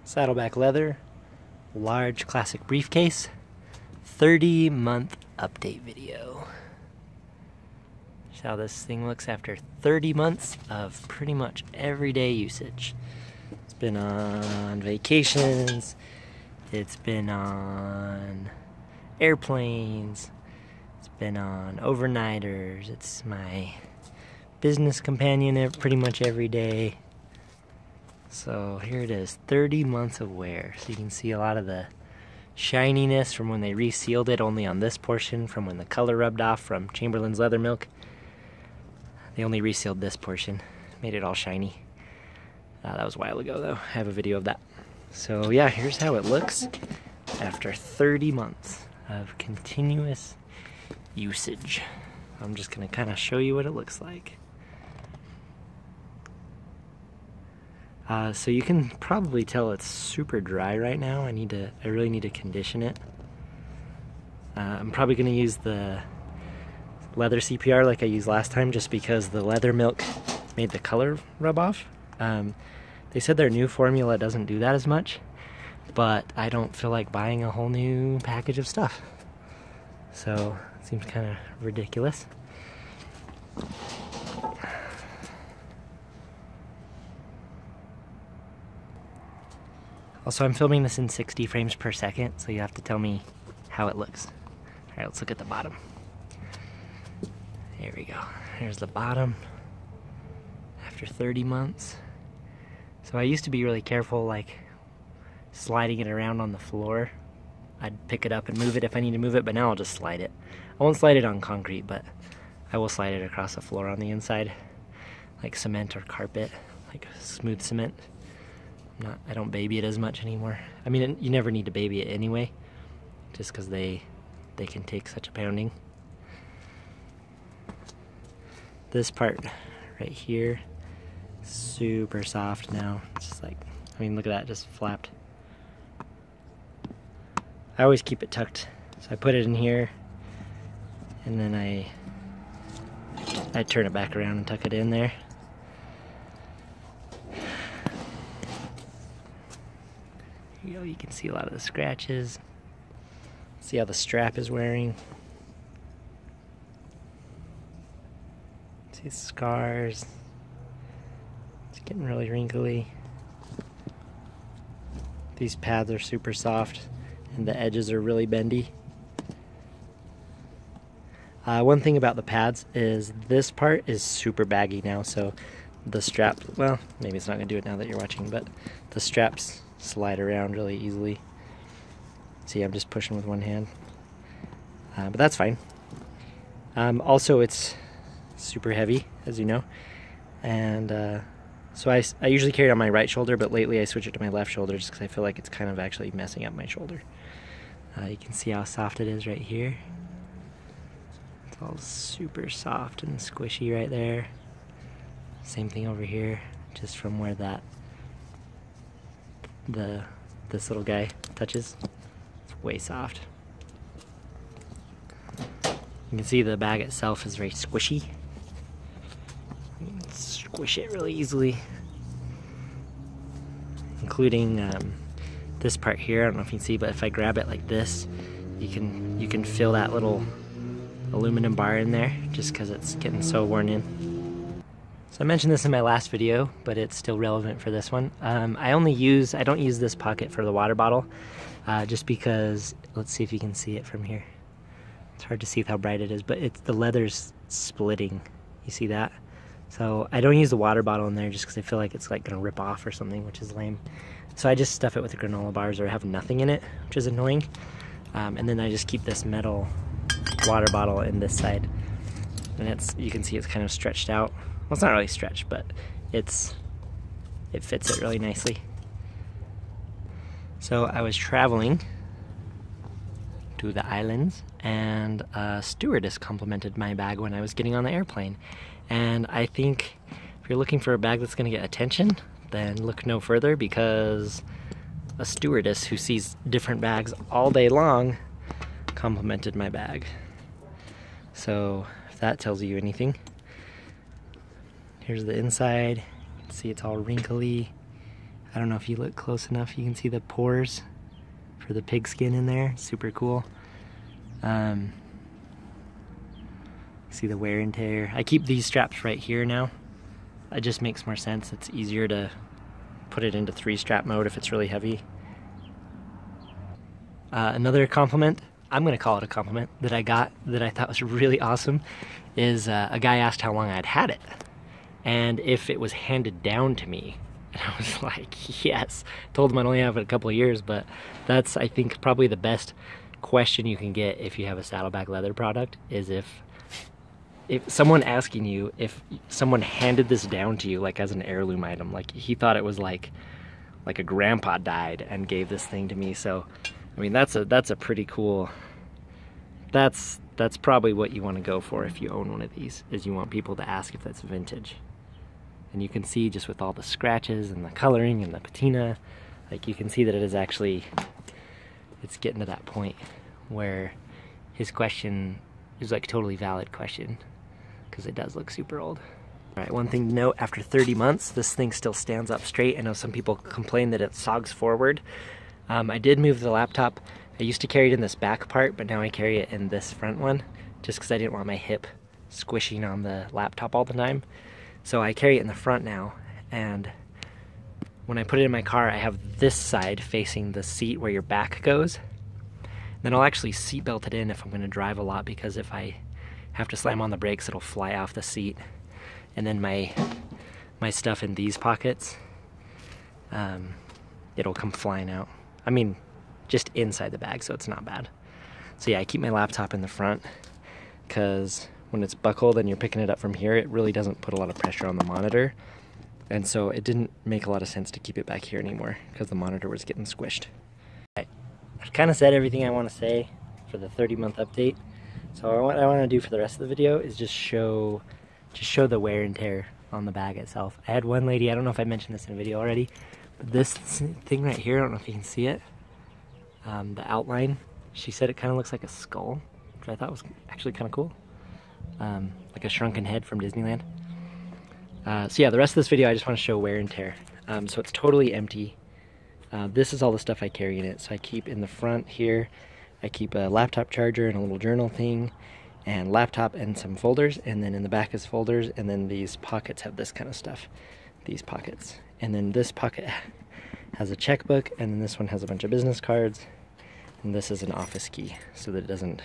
Saddleback leather, large classic briefcase, 30-month update video. That's how this thing looks after 30 months of pretty much everyday usage. It's been on vacations, it's been on airplanes, it's been on overnighters, it's my business companion pretty much every day. So here it is, 30 months of wear. So you can see a lot of the shininess from when they resealed it, only on this portion, from when the color rubbed off from Chamberlain's leather milk. They only resealed this portion, made it all shiny. That was a while ago though, I have a video of that. So yeah, here's how it looks after 30 months of continuous usage. I'm just gonna kind of show you what it looks like. So you can probably tell it's super dry right now. I really need to condition it. I'm probably going to use the leather CPR like I used last time, just because the leather milk made the color rub off. They said their new formula doesn't do that as much, but I don't feel like buying a whole new package of stuff. So it seems kind of ridiculous. Also, I'm filming this in 60 frames per second, so you have to tell me how it looks. All right, let's look at the bottom. There we go. Here's the bottom after 30 months. So I used to be really careful, like sliding it around on the floor. I'd pick it up and move it if I need to move it, but now I'll just slide it. I won't slide it on concrete, but I will slide it across the floor on the inside, like cement or carpet, like smooth cement. I don't baby it as much anymore. I mean, you never need to baby it anyway, just because they can take such a pounding. This part right here, super soft now. It's just like, I mean, look at that, just flapped. I always keep it tucked, so I put it in here, and then I turn it back around and tuck it in there. You can see a lot of the scratches. See how the strap is wearing. See the scars. It's getting really wrinkly. These pads are super soft and the edges are really bendy. One thing about the pads is this part is super baggy now, so the strap, well, maybe it's not going to do it now that you're watching, but the straps slide around really easily. See, I'm just pushing with one hand, but that's fine. Also, it's super heavy, as you know, and so I usually carry it on my right shoulder, but lately I switch it to my left shoulder just because I feel like it's kind of actually messing up my shoulder. You can see how soft it is right here. It's all super soft and squishy right there. Same thing over here, just from where this little guy touches. It's way soft. You can see the bag itself is very squishy. You can squish it really easily, including this part here. I don't know if you can see, but if I grab it like this, you can feel that little aluminum bar in there, just because it's getting so worn in. So I mentioned this in my last video, but it's still relevant for this one. I don't use this pocket for the water bottle, just because, let's see if you can see it from here. It's hard to see how bright it is, but the leather's splitting. You see that? So I don't use the water bottle in there just because I feel like it's like gonna rip off or something, which is lame. So I just stuff it with the granola bars or have nothing in it, which is annoying. And then I just keep this metal water bottle in this side. And you can see it's kind of stretched out. Well, it's not really stretched, but it fits it really nicely. So I was traveling to the islands, and a stewardess complimented my bag when I was getting on the airplane. And I think if you're looking for a bag that's going to get attention, then look no further, because a stewardess who sees different bags all day long complimented my bag. So if that tells you anything. Here's the inside. You can see it's all wrinkly. I don't know if you look close enough, you can see the pores for the pigskin in there. Super cool. See the wear and tear. I keep these straps right here now. It just makes more sense. It's easier to put it into 3-strap mode if it's really heavy. Another compliment, I'm gonna call it a compliment, that I got that I thought was really awesome is a guy asked how long I'd had it and if it was handed down to me. And I was like, yes. Told him I'd only have it a couple of years, but that's, I think, probably the best question you can get if you have a Saddleback leather product, is if someone asking you if someone handed this down to you like as an heirloom item, like he thought it was like a grandpa died and gave this thing to me. So I mean, that's a pretty cool, that's probably what you want to go for if you own one of these, is you want people to ask if that's vintage. And you can see just with all the scratches and the coloring and the patina, like you can see that it is actually, it's getting to that point where his question is like a totally valid question, because it does look super old. All right, one thing to note, after 30 months, this thing still stands up straight. I know some people complain that it sogs forward. I did move the laptop. I used to carry it in this back part, but now I carry it in this front one, just because I didn't want my hip squishing on the laptop all the time. So I carry it in the front now, and when I put it in my car, I have this side facing the seat where your back goes. Then I'll actually seat belt it in if I'm going to drive a lot, because if I have to slam on the brakes, it'll fly off the seat. And then my stuff in these pockets, it'll come flying out. I mean, just inside the bag, so it's not bad. So yeah, I keep my laptop in the front, because when it's buckled and you're picking it up from here, it really doesn't put a lot of pressure on the monitor. And so it didn't make a lot of sense to keep it back here anymore, because the monitor was getting squished. I've kind of said everything I want to say for the 30-month update. So what I want to do for the rest of the video is just show the wear and tear on the bag itself. I had one lady, I don't know if I mentioned this in a video already, but this thing right here, I don't know if you can see it, the outline, she said it kind of looks like a skull, which I thought was actually kind of cool. Like a shrunken head from Disneyland. So yeah, the rest of this video I just want to show wear and tear. So it's totally empty. This is all the stuff I carry in it. So I keep in the front here, I keep a laptop charger and a little journal thing, and laptop and some folders, and then in the back is folders, and then these pockets have this kind of stuff, these pockets. And then this pocket has a checkbook, and then this one has a bunch of business cards, and this is an office key so that it doesn't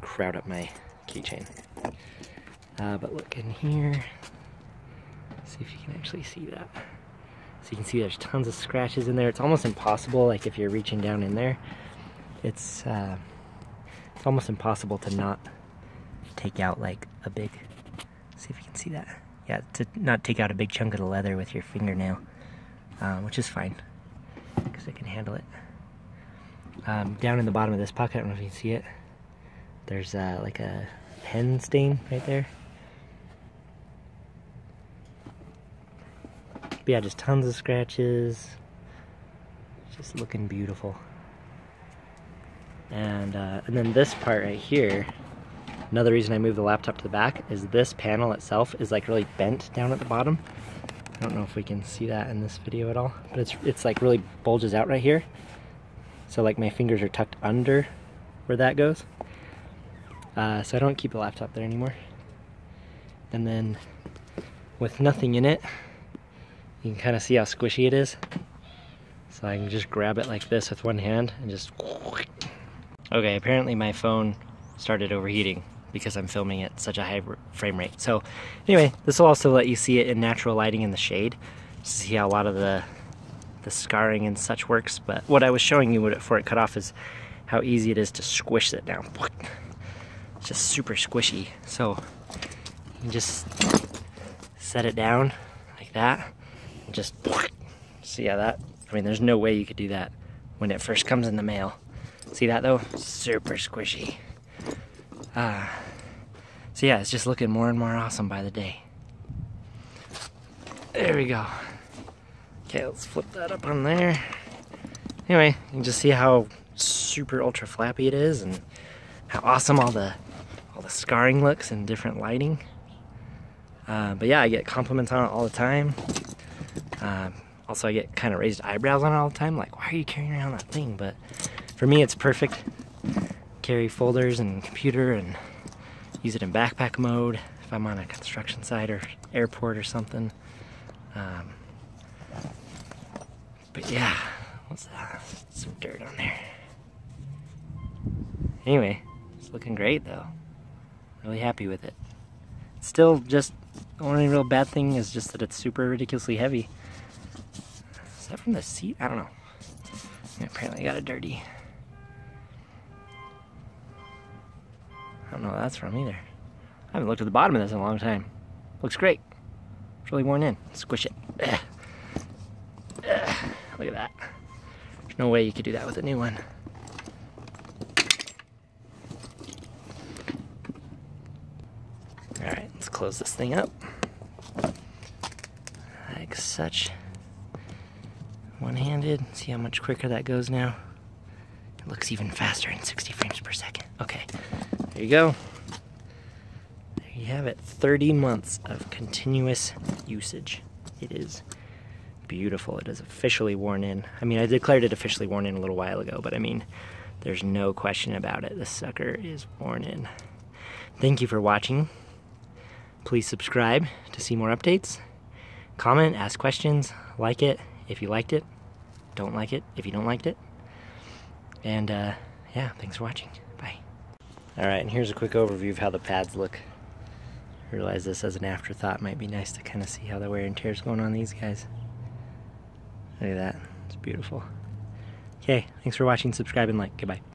crowd up my keychain. But look in here, see if you can actually see that. So you can see there's tons of scratches in there. It's almost impossible, like if you're reaching down in there, it's almost impossible to not take out like a big, see if you can see that. Yeah, to not take out a big chunk of the leather with your fingernail, which is fine, because I can handle it. Down in the bottom of this pocket, I don't know if you can see it, there's like a pen stain right there. But yeah, just tons of scratches, just looking beautiful. And then this part right here, another reason I moved the laptop to the back is this panel itself is like really bent down at the bottom. I don't know if we can see that in this video at all, but it's like really bulges out right here. So like my fingers are tucked under where that goes. So I don't keep the laptop there anymore. And then with nothing in it, you can kind of see how squishy it is. So I can just grab it like this with one hand and just... Okay, apparently my phone started overheating because I'm filming at such a high frame rate. So anyway, this will also let you see it in natural lighting in the shade, just to see how a lot of the scarring and such works. But what I was showing you before it cut off is how easy it is to squish it down. It's just super squishy. So you can just set it down like that and just see how that, I mean, there's no way you could do that when it first comes in the mail. See that though? Super squishy. So yeah, it's just looking more and more awesome by the day. There we go. Okay, let's flip that up on there. Anyway, you can just see how super ultra flappy it is and how awesome all the scarring looks in different lighting. But yeah, I get compliments on it all the time. Also, I get kind of raised eyebrows on it all the time, like, why are you carrying around that thing? But for me, it's perfect. Carry folders and computer and use it in backpack mode if I'm on a construction site or airport or something. But yeah, what's that? Some dirt on there. Anyway, it's looking great though. Really happy with it. Still, just the only real bad thing is just that it's super ridiculously heavy. Is that from the seat? I don't know. Apparently got a dirty. I don't know what that's from either. I haven't looked at the bottom of this in a long time. Looks great. It's really worn in. Squish it. Ugh. Ugh. Look at that. There's no way you could do that with a new one. Alright, let's close this thing up. Like such. One-handed. See how much quicker that goes now? It looks even faster in 60 frames per second. Okay, there you go. There you have it. 30 months of continuous usage. It is beautiful. It is officially worn in. I mean, I declared it officially worn in a little while ago, but I mean, there's no question about it. This sucker is worn in. Thank you for watching. Please subscribe to see more updates. Comment, ask questions, like it if you liked it. Don't like it if you don't liked it. And yeah, thanks for watching. Bye. Alright, and here's a quick overview of how the pads look. I realize this as an afterthought might be nice to kind of see how the wear and tear is going on these guys. Look at that. It's beautiful. Okay, thanks for watching, subscribe, and like. Goodbye.